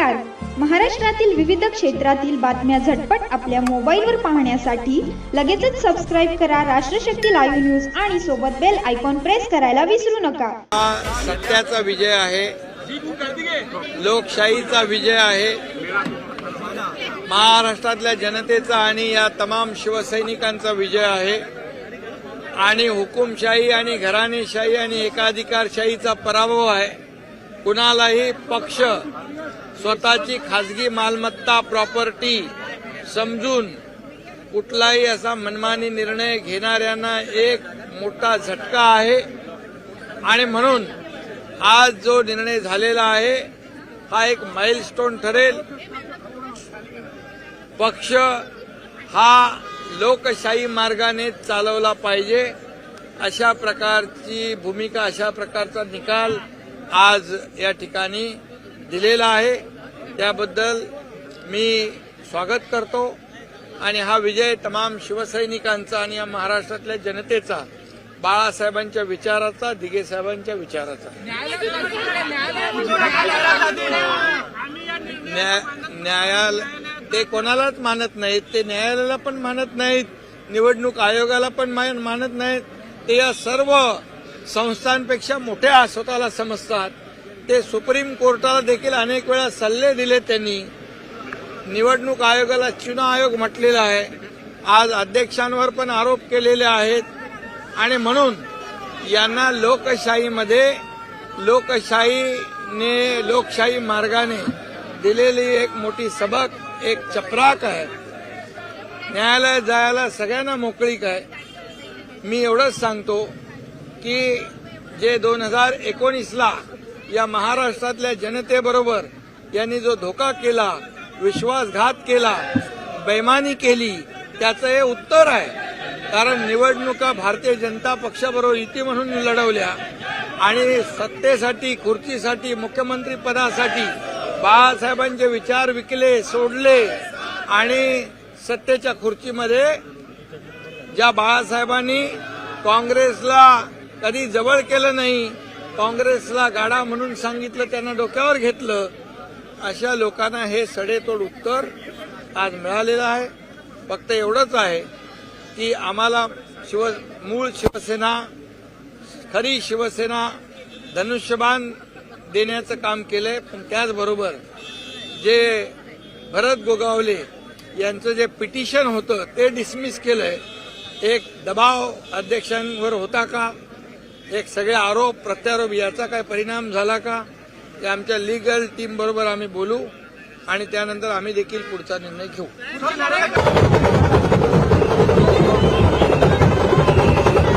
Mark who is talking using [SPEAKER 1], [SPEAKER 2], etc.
[SPEAKER 1] नमस्कार. महाराष्ट्रातील विविध क्षेत्रातील बातम्या झटपट आपल्या मोबाईलवर पाहण्यासाठी लगेचच सबस्क्राईब करा राष्ट्रशक्ती लाईव्ह न्यूज आणि सोबत बेल आयकॉन प्रेस करायला विसरू नका.
[SPEAKER 2] सत्याचा विजय आहे, लोकशाहीचा विजय आहे, महाराष्ट्रातल्या जनतेचा आणि या तमाम शिवसैनिकांचा विजय आहे आणि हुकुमशाही आणि घराणेशाही आणि एकाधिकारशाहीचा पराभव आहे. कुणालाही पक्ष स्वतःची खाजगी मालमत्ता प्रॉपर्टी समजून कुठलाही असा मनमानी निर्णय घेणाऱ्यांना एक मोठा झटका आहे आणि म्हणून आज जो निर्णय झालेला आहे हा एक माइलस्टोन ठरेल. पक्ष हा लोकशाही मार्गाने चालवला पाहिजे अशा प्रकारची भूमिका, अशा प्रकारचा निकाल आज या ठिकाणी दिलेला आहे. त्याबद्दल मी स्वागत करतो आणि हा विजय तमाम शिवसैनिकांचा आणि या महाराष्ट्रातल्या जनतेचा, बाळासाहेबांच्या विचाराचा, दिघे साहेबांच्या विचाराचा. न्यायालय ते कोणालाच मानत नाहीत, ते न्यायालयाला पण मानत नाहीत, निवडणूक आयोगाला पण मानत नाहीत. ते या सर्व संस्थांपेक्षा मोठ्या स्वतःला समजतात. ते सुप्रीम कोर्टाला देखील अनेक वेळा सल्ले दिले त्यांनी. निवडणूक आयोगाला चुनाव आयोग म्हटलेला आहे. आज अध्यक्षांवर पण आरोप केलेले आहेत आणि म्हणून यांना लोकशाहीमध्ये लोकशाही मार्गाने दिलेली एक मोठी सबक, एक चपराक आहे. न्यायालयात जायला सगळ्यांना मोकळीक आहे. मी एवढंच सांगतो की जे 2019ला या महाराष्ट्रातल्या जनतेबरोबर यांनी जो धोका केला, विश्वासघात केला, बेईमानी केली, त्याचं हे उत्तर आहे. कारण निवडणुका भारतीय जनता पक्षाबरोबर युती म्हणून लढवल्या आणि सत्तेसाठी, खुर्चीसाठी, मुख्यमंत्री पदासाठी बाळासाहेबांचे विचार विकले, सोडले आणि सत्तेच्या खुर्चीमध्ये ज्या बाळासाहेबांनी काँग्रेसला कधी जवळ केलं नाही, काँग्रेसला गाडा म्हणून सांगितलं, त्यांना डोक्यावर घेतलं, अशा लोकांना हे सडेतोड उत्तर आज मिळालेलं आहे. फक्त एवढंच आहे की आम्हाला मूळ शिवसेना, खरी शिवसेना धनुष्यबाण देण्याचं काम केलंय. पण त्याचबरोबर जे भरत गोगावले यांचं जे पिटिशन होतं ते डिसमिस केलंय. एक दबाव अध्यक्षांवर होता का, एक सगळे आरोप प्रत्यारोप याचा काय परिणाम झाला का, ते आमच्या लीगल टीम बरोबर आम्ही बोलू आणि त्यानंतर आम्ही देखील पुढचा निर्णय घेऊ.